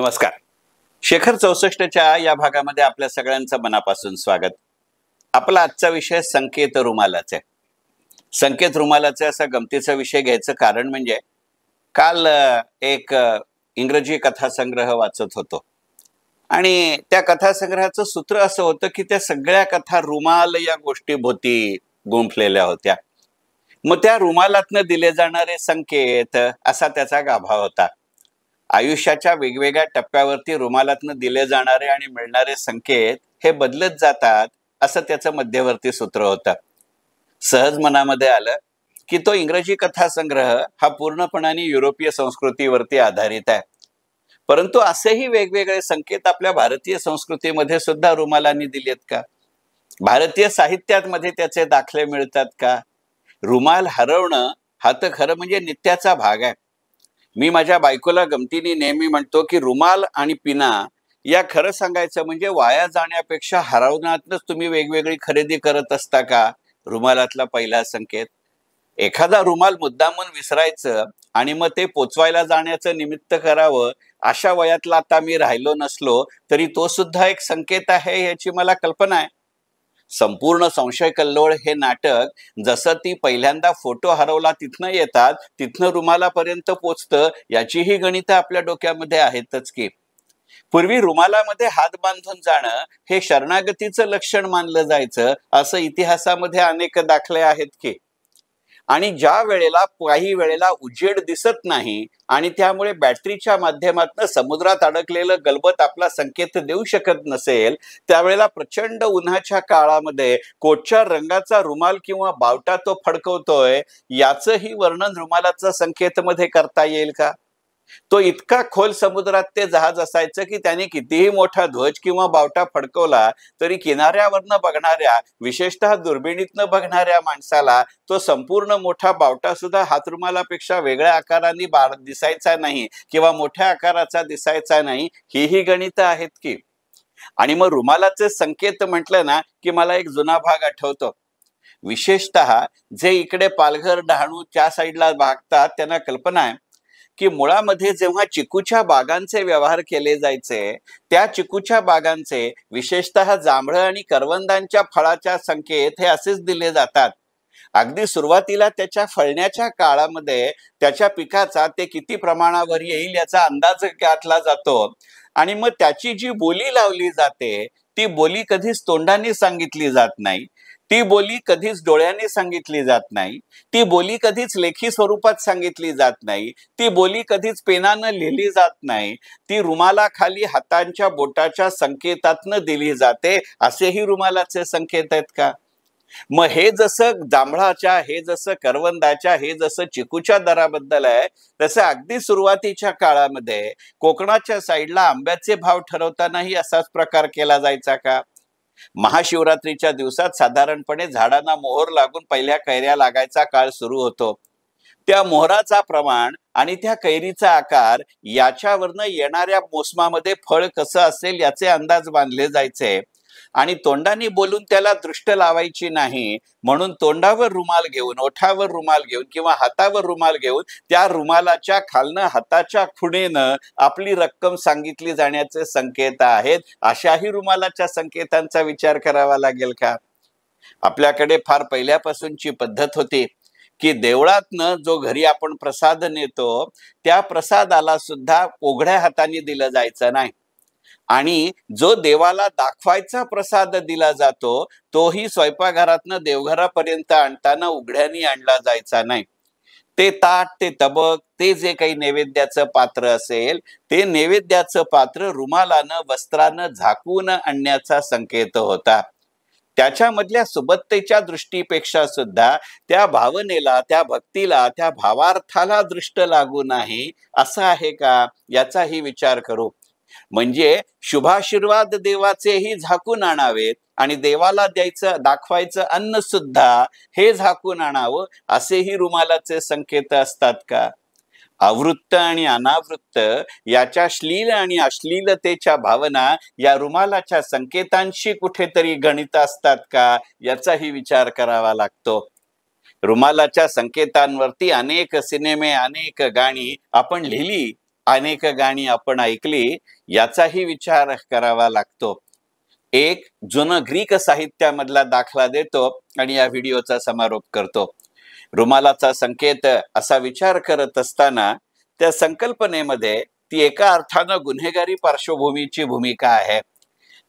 नमस्कार. शेखर 64च्या या भागामध्ये आपल्या सगळ्यांचं मनापासून स्वागत. आपला आजचा विषय संकेत रुमालाचा आहे. संकेत रुमालाचा असा गमतीचा विषय घ्यायचं कारण म्हणजे काल एक इंग्रजी कथासंग्रह वाचत होतो आणि त्या कथासंग्रहाचं सूत्र असं होतं की त्या सगळ्या कथा रुमाल या गोष्टीभोवती गुंफलेल्या होत्या. मग त्या रुमालातनं दिले जाणारे संकेत असा त्याचा गाभा होता. आयुष्याच्या वेगवेगळ्या टप्प्यावरती रुमालातनं दिले जाणारे आणि मिळणारे संकेत हे बदलत जातात असं त्याचं मध्यवर्ती सूत्र होतं. सहज मनामध्ये आलं की तो इंग्रजी कथासंग्रह हा पूर्णपणाने युरोपीय संस्कृतीवरती आधारित आहे, परंतु असेही वेगवेगळे संकेत आपल्या भारतीय संस्कृतीमध्ये सुद्धा रुमालांनी दिलेत का? भारतीय साहित्यात मध्ये त्याचे दाखले मिळतात का? रुमाल हरवणं हा तर खरं म्हणजे नित्याचा भाग आहे. मी माझ्या बायकोला गमतीने नेहमी म्हणतो की रुमाल आणि पिना या खरं सांगायचं म्हणजे वाया जाण्यापेक्षा हरवण्यातच तुम्ही वेगवेगळी खरेदी करत असता का? रुमालातला पहिला संकेत. एखादा रुमाल मुद्दामून विसरायचं आणि मग ते पोचवायला जाण्याचं निमित्त करावं अशा वयातला आता मी राहिलो नसलो तरी तो सुद्धा एक संकेत आहे याची मला कल्पना आहे. संपूर्ण संशय कल्लोळ हे नाटक जसं ती पहिल्यांदा फोटो हरवला तिथनं येतात तिथनं रुमालापर्यंत पोचतं याचीही गणितं आपल्या डोक्यामध्ये आहेतच की. पूर्वी रुमालामध्ये हात बांधून जाणं हे शरणागतीचं लक्षण मानलं जायचं असं इतिहासामध्ये अनेक दाखले आहेत की. आणि ज्या वेळेला काही वेळेला उजेड दिसत नाही आणि त्यामुळे बॅटरीच्या माध्यमातून समुद्रात अडकलेलं गलबत आपला संकेत देऊ शकत नसेल त्यावेळेला प्रचंड उन्हाच्या काळामध्ये कोटच्या रंगाचा रुमाल किंवा बावटा तो फडकवतोय याचंही वर्णन रुमालाचा संकेत मध्ये करता येईल का? तो इतका खोल समुद्रात ते जहाज असायचं की त्याने कितीही मोठा ध्वज किंवा बावटा फडकवला तरी किनाऱ्यावरनं बघणाऱ्या विशेषतः दुर्बिणीतनं बघणाऱ्या माणसाला तो संपूर्ण मोठा बावटा सुद्धा हातरुमालापेक्षा वेगळ्या आकाराने दिसायचा नाही किंवा मोठ्या आकाराचा दिसायचा नाही. ही गणितं आहेत की. आणि मग रुमालाचे संकेत म्हटलं ना की मला एक जुना भाग आठवतो. विशेषतः जे इकडे पालघर डहाणू त्या साईडला भागतात त्यांना कल्पना आहे की मुळामध्ये जेव्हा चिकूच्या बागांचे व्यवहार केले जायचे त्या चिकूच्या बागांचे विशेषतः जांभळं आणि करवंदांच्या फळाच्या संकेत हे असेच दिले जातात. अगदी सुरुवातीला त्याच्या फळण्याच्या काळामध्ये त्याच्या पिकाचा ते किती प्रमाणावर येईल याचा अंदाज गाठला जातो आणि मग त्याची जी बोली लावली जाते ती बोली कधीच तोंडाने सांगितली जात नाही, ती बोली कधीच डोळ्यांनी सांगितली जात नाही, ती बोली कधीच लेखी स्वरूपात सांगितली जात नाही, ती बोली कधीच पेनानं लिहिली जात नाही, ती रुमालाखाली हातांच्या बोटाच्या संकेतातनं दिली जाते. असेही रुमालाचे संकेत आहेत का? मग हे जसं जांभळाच्या, हे जसं करवंदाच्या, हे जसं चिकूच्या दराबद्दल आहे तसं अगदी सुरुवातीच्या काळामध्ये कोकणाच्या साईडला आंब्याचे भाव ठरवतानाही असाच प्रकार केला जायचा का? महाशिवरात्रीच्या दिवसात साधारणपणे झाडांना मोहर लागून पहिल्या कैऱ्या लागायचा काळ सुरू होतो. त्या मोहराचा प्रमाण आणि त्या कैरीचा आकार याच्यावरनं येणाऱ्या मोसमामध्ये फळ कसं असेल याचे अंदाज बांधले जायचे आणि तोंडाने बोलून त्याला दृष्ट लावायची नाही म्हणून तोंडावर रुमाल घेऊन, ओठावर रुमाल घेऊन किंवा हातावर रुमाल घेऊन त्या रुमालाच्या खालनं हाताच्या खुणेनं आपली रक्कम सांगितली जाण्याचे संकेत आहेत. अशाही रुमालाच्या संकेतांचा विचार करावा लागेल का? आपल्याकडे फार पहिल्यापासूनची पद्धत होती की देवळातनं जो घरी आपण प्रसाद नेतो त्या प्रसादाला सुद्धा उघड्या हाताने दिलं जायचं नाही आणि जो देवाला दाखवायचा प्रसाद दिला जातो तोही स्वयंपाकघरातनं देवघरापर्यंत आणताना उघड्याने आणला जायचा नाही. ते ताट, ते तबक, ते जे काही नैवेद्याचं पात्र असेल ते नैवेद्याचं पात्र रुमालानं वस्त्रानं झाकून आणण्याचा संकेत होता. त्याच्यामधल्या सुबत्तेच्या दृष्टीपेक्षा सुद्धा त्या भावनेला, त्या भक्तीला, त्या भावार्थाला दृष्ट लागू नाही असं आहे का याचाही विचार करू. म्हणजे शुभाशीर्वाद देवाचेही झाकून आणावेत आणि देवाला दाखवायचं अन्न सुद्धा हे झाकून आणावं असेही रुमालाचे संकेत असतात का? आवृत्त आणि अनावृत्त याच्या श्लील आणि अश्लीलतेच्या भावना या रुमालाच्या संकेतांशी कुठेतरी गणित असतात का याचाही विचार करावा लागतो. रुमालाच्या संकेतांवरती अनेक सिनेमे, अनेक गाणी आपण लिहिली अनेक गाणी आपण ऐकली, याचाही विचार करावा लागतो. एक जुनं ग्रीक साहित्यामधला दाखला देतो आणि या व्हिडिओचा समारोप करतो. रुमालाचा संकेत असा विचार करत असताना त्या संकल्पनेमध्ये ती एका अर्थानं गुन्हेगारी पार्श्वभूमीची भूमिका आहे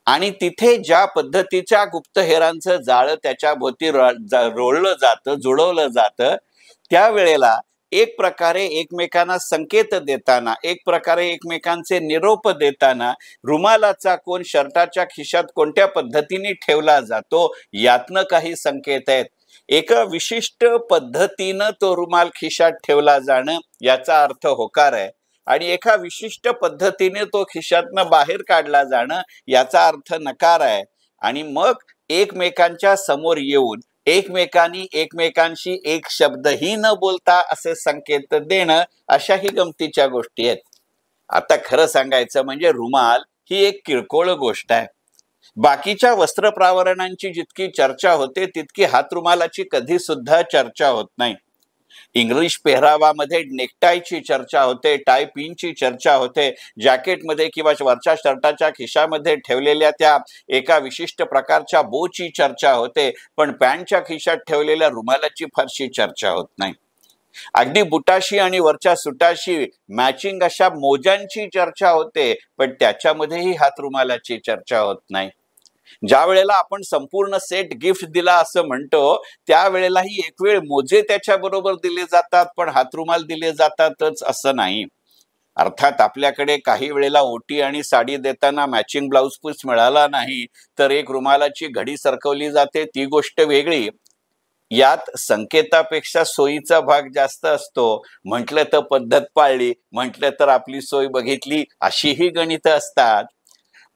आणि तिथे ज्या पद्धतीच्या गुप्तहेरांचं जाळं त्याच्या भोवती रोळलं जातं, जुळवलं जातं, त्यावेळेला एक प्रकारे एकमेकांना संकेत देताना, एक प्रकारे एकमेकांचे निरोप देताना रुमालाचा कोण शर्टाच्या खिशात कोणत्या पद्धतीने ठेवला जातो यातनं काही संकेत आहेत. एका विशिष्ट पद्धतीनं तो रुमाल खिशात ठेवला जाणं याचा अर्थ होकार आहे आणि एका विशिष्ट पद्धतीने तो खिशातनं बाहेर काढला जाणं याचा अर्थ नकार आहे. आणि मग एकमेकांच्या समोर येऊन एकमेकांनी एकमेकांशी एक शब्दही न बोलता असे संकेत देणं, अशाही गमतीच्या गोष्टी आहेत. आता खरं सांगायचं म्हणजे रुमाल ही एक किरकोळ गोष्ट आहे. बाकीच्या वस्त्रप्रावरणांची जितकी चर्चा होते तितकी हातरुमालाची कधी सुद्धा चर्चा होत नाही. इंग्लिश पेहरावामध्ये नेकटायची चर्चा होते, टाय पिनची चर्चा होते, जॅकेटमध्ये किंवा वरच्या शर्टाच्या खिशामध्ये ठेवलेल्या त्या एका विशिष्ट प्रकारच्या बोची चर्चा होते, पण पॅन्टच्या खिशात ठेवलेल्या रुमालाची फारशी चर्चा होत नाही. अगदी बुटाशी आणि वरच्या सुटाशी मॅचिंग अशा मोजांची चर्चा होते, पण त्याच्यामध्येही हातरुमालाची चर्चा होत नाही. ज्या वेळेला आपण संपूर्ण सेट गिफ्ट दिला असं म्हणतो, त्यावेळेलाही एक वेळ मोजे त्याच्याबरोबर दिले जातात, पण हातरुमाल दिले जातातच असं नाही. अर्थात आपल्याकडे काही वेळेला ओटी आणि साडी देताना मॅचिंग ब्लाउज पीस मिळाला नाही तर एक रुमालाची घडी सरकवली जाते, ती गोष्ट वेगळी. यात संकेतापेक्षा सोयीचा भाग जास्त असतो. म्हटलं तर पद्धत पाळली, म्हटलं तर आपली सोय बघितली, अशीही गणितं असतात.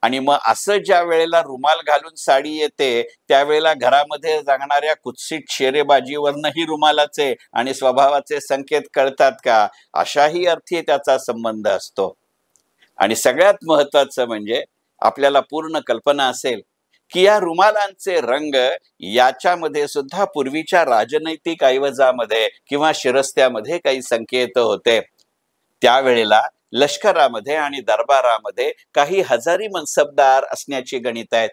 आणि मग असं ज्या वेळेला रुमाल घालून साडी येते त्यावेळेला घरामध्ये जागणाऱ्या कुत्सित शेरेबाजीवरनंही रुमालाचे आणि स्वभावाचे संकेत कळतात का, अशाही अर्थी त्याचा संबंध असतो. आणि सगळ्यात महत्वाचं म्हणजे आपल्याला पूर्ण कल्पना असेल की या रुमालांचे रंग याच्यामध्ये सुद्धा पूर्वीच्या राजनैतिक ऐवजामध्ये किंवा शिरस्त्यामध्ये काही संकेत होते. त्यावेळेला लष्करामध्ये आणि दरबारामध्ये काही हजारी मनसबदार असण्याची गणित आहेत.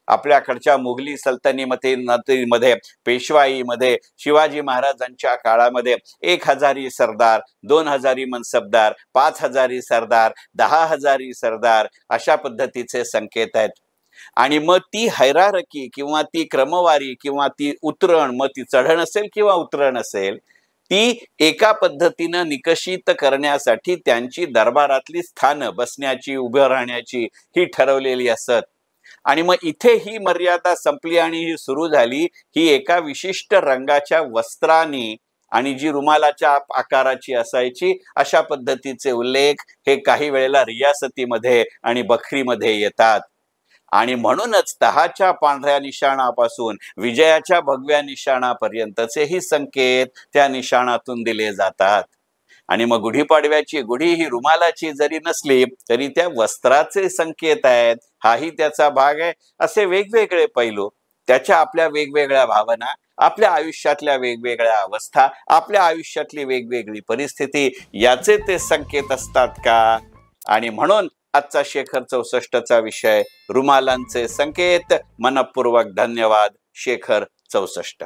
आपल्याकडच्या मुघली सल्तनतीमध्ये, पेशवाईमध्ये, शिवाजी महाराजांच्या काळामध्ये 1000 सरदार, 2000 मनसबदार, 5000 सरदार, 10,000 सरदार अशा पद्धतीचे संकेत आहेत. आणि मग ती हैरारकी किंवा ती क्रमवारी किंवा ती उतरण, मग ती चढण असेल किंवा उतरण असेल, ती एका पद्धतीनं निकषित करण्यासाठी त्यांची दरबारातली स्थानं, बसण्याची, उभं राहण्याची ही ठरवलेली असत. आणि मग इथे ही मर्यादा संपली आणि ही सुरू झाली ही एका विशिष्ट रंगाच्या वस्त्रांनी आणि जी रुमालाच्या आकाराची असायची अशा पद्धतीचे उल्लेख हे काही वेळेला रियासतीमध्ये आणि बखरीमध्ये येतात. आणि म्हणूनच तहाच्या पांढऱ्या निशाणापासून विजयाच्या भगव्या निशाणापर्यंतचेही संकेत त्या निशाणातून दिले जातात. आणि मग गुढीपाडव्याची गुढी ही रुमालाची जरी नसली तरी त्या वस्त्राचे संकेत आहेत, हाही त्याचा भाग आहे. असे वेगवेगळे पैलू, त्याच्या आपल्या वेगवेगळ्या भावना, आपल्या आयुष्यातल्या वेगवेगळ्या अवस्था, आपल्या आयुष्यातली वेगवेगळी परिस्थिती, याचे ते संकेत असतात का. आणि म्हणून आजचा शेखर 64चा विषय रुमालांचे संकेत. मनपूर्वक धन्यवाद. शेखर 64.